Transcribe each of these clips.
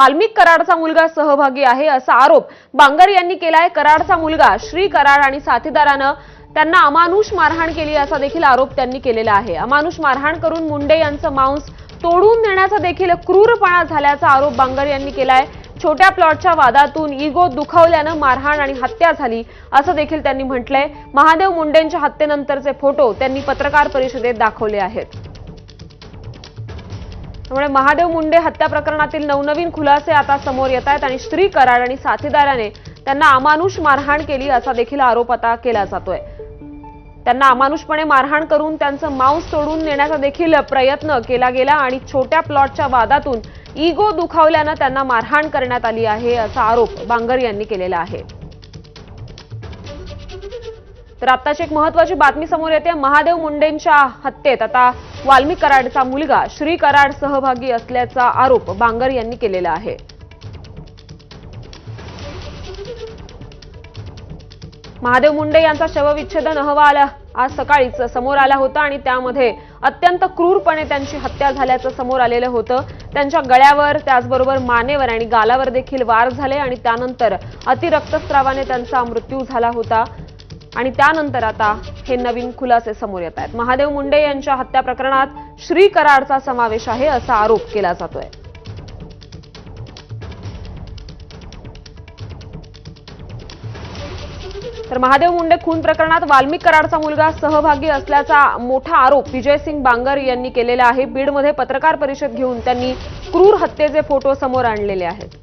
वाल्मिक कराडचा मुलगा सहभागी आहे असा आरोप बांगर यांनी केलाय। कराडचा मुलगा श्री कराड आणि साथीदारानं त्यांना अमानुष मारहाण केली असा देखील आरोप त्यांनी केलेला आहे। अमानुष मारहाण करून मुंडे यांचं मांस तोडून नेण्याचा देखील क्रूरपणा झाल्याचा आरोप बांगर यांनी केलाय। छोट्या प्लॉटच्या वादातून इगो दुखावल्यानं मारहाण आणि हत्या झाली असं देखील त्यांनी म्हटलंय। महादेव मुंडेंच्या हत्येनंतरचे फोटो त्यांनी पत्रकार परिषदेत दाखवले आहेत। त्यामुळे महादेव मुंडे हत्या प्रकरणातील नवनवीन खुलासे आता समोर येत आहेत आणि श्री कराड आणि साथीदाराने त्यांना अमानुष मारहाण केली असा देखील आरोप आता केला जातोय। त्यांना अमानुषपणे मारहाण करून त्यांचं मांस तोडून नेण्याचा देखील प्रयत्न केला गेला आणि छोट्या प्लॉटच्या वादातून इगो दुखावल्यानं त्यांना मारहाण करण्यात आली आहे असा आरोप बांगर यांनी केलेला आहे। तर आत्ताची एक महत्त्वाची बातमी समोर येते। महादेव मुंडेंच्या हत्येत आता वाल्मिक कराडचा मुलगा श्री कराड सहभागी असल्याचा आरोप बांगर यांनी केलेला आहे। महादेव मुंडे यांचा शवविच्छेदन अहवाल आज सकाळीच समोर आला होता आणि त्यामध्ये अत्यंत क्रूरपणे त्यांची हत्या झाल्याचं समोर आलेलं होतं। त्यांच्या गळ्यावर त्याचबरोबर मानेवर आणि गालावर देखील वार झाले आणि त्यानंतर अतिरक्तस्रावाने त्यांचा मृत्यू झाला होता आणि त्यानंतर आता हे नवीन खुलासे समोर येत आहेत। महादेव मुंडे यांच्या हत्या प्रकरणात श्री कराडचा समावेश आहे असा आरोप केला जातोय। तर महादेव मुंडे खून प्रकरणात वाल्मिक कराडचा मुलगा सहभागी असल्याचा मोठा आरोप विजयसिंग बांगर यांनी केलेला आहे। बीडमध्ये पत्रकार परिषद घेऊन त्यांनी क्रूर हत्येचे फोटो समोर आणलेले आहेत।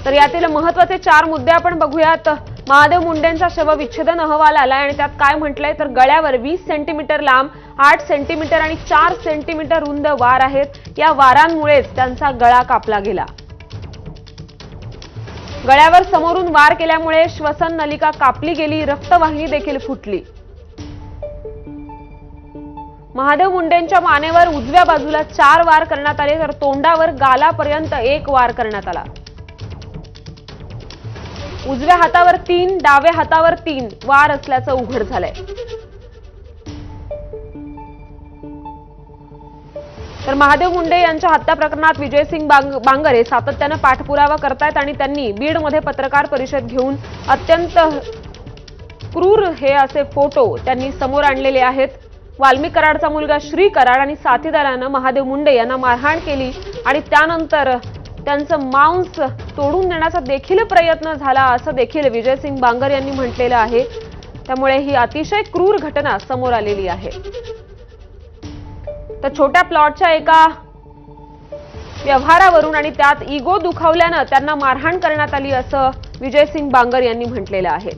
तर यातील महत्त्वाचे 4 मुद्दे आपण बघूयात। महादेव मुंडेंचा शवविच्छेदन अहवाल आलाय आणि त्यात काय म्हटलंय तर गळ्यावर 20 सेंटीमीटर लांब, 8 सेंटीमीटर आणि 4 सेंटीमीटर रुंद वार आहेत। या वारांमुळेच त्यांचा गळा कापला गेला। गळ्यावर समोरून वार केल्यामुळे श्वसन नलिका कापली गेली, रक्तवाहिनी देखील फुटली। महादेव मुंडेंच्या मानेवर उजव्या बाजूला 4 वार करण्यात आले तर तोंडावर गालापर्यंत 1 वार करण्यात आला। उजव्या हातावर 3, डाव्या हातावर 3 वार असल्याचं उघड झालंय। तर महादेव मुंडे यांच्या हत्या प्रकरणात विजयसिंग बांगर हे सातत्यानं पाठपुरावा करतायत आणि त्यांनी बीडमध्ये पत्रकार परिषद घेऊन अत्यंत क्रूर हे असे फोटो त्यांनी समोर आणलेले आहेत। वाल्मिक कराडचा मुलगा श्री कराड आणि साथीदारानं महादेव मुंडे यांना मारहाण केली आणि त्यानंतर त्यांचं मांस तोडून नेण्याचा देखील प्रयत्न झाला असं देखील विजयसिंग बांगर यांनी म्हटलेलं आहे। त्यामुळे ही अतिशय क्रूर घटना समोर आलेली आहे। तर छोट्या प्लॉटच्या एका व्यवहारावरून आणि त्यात इगो दुखावल्यानं त्यांना मारहाण करण्यात आली असं विजयसिंग बांगर यांनी म्हटलेलं आहे।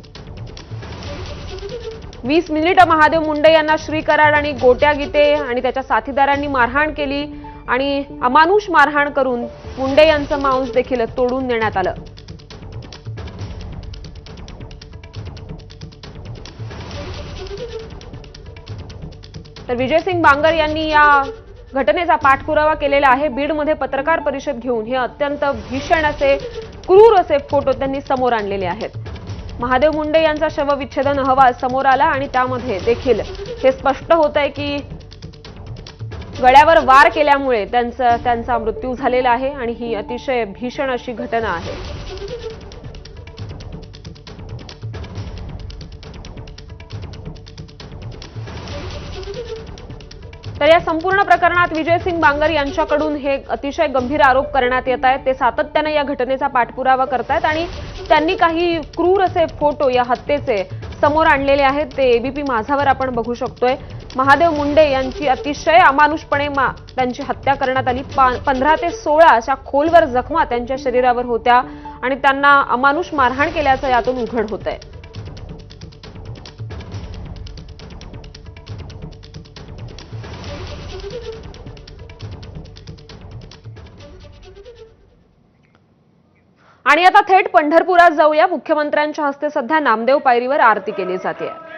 20 मिनिट महादेव मुंडे यांना श्री कराड आणि गोट्या गीते आणि त्याच्या साथीदारांनी मारहाण केली आणि अमानुष मारहाण करून मुंडे यांचं मांस देखील तोडून नेण्यात आलं। तर विजयसिंग बांगर यांनी या घटनेचा पाठपुरावा केलेला आहे। बीडमध्ये पत्रकार परिषद घेऊन हे अत्यंत भीषण असे क्रूर असे फोटो त्यांनी समोर आणलेले आहेत। महादेव मुंडे यांचा शवविच्छेदन अहवाल समोर आला आणि त्यामध्ये देखील हे स्पष्ट होतंय की गळ्यावर वार केल्यामुळे त्यांचा मृत्यू झालेला आहे आणि ही अतिशय भीषण अशी घटना आहे। तर या संपूर्ण प्रकरणात विजयसिंग बांगर यांच्याकडून हे अतिशय गंभीर आरोप करण्यात येत आहेत। ते सातत्याने या घटनेचा पाठपुरावा करतायत आणि त्यांनी काही क्रूर असे फोटो या हत्येचे समोर आणलेले आहेत। ते एबीपी माझावर आपण बघू शकतोय। महादेव मुंडे यांची अतिशय अमानुषपणे त्यांची हत्या करण्यात आली। 15 ते 16 अशा खोलवर जखमा त्यांच्या शरीरावर होत्या आणि त्यांना अमानुष मारहाण केल्याचं यातून उघड होतंय। आणि आता थेट पंढरपुरात जाऊया। मुख्यमंत्र्यांच्या हस्ते सध्या नामदेव पायरीवर आरती केली जाते।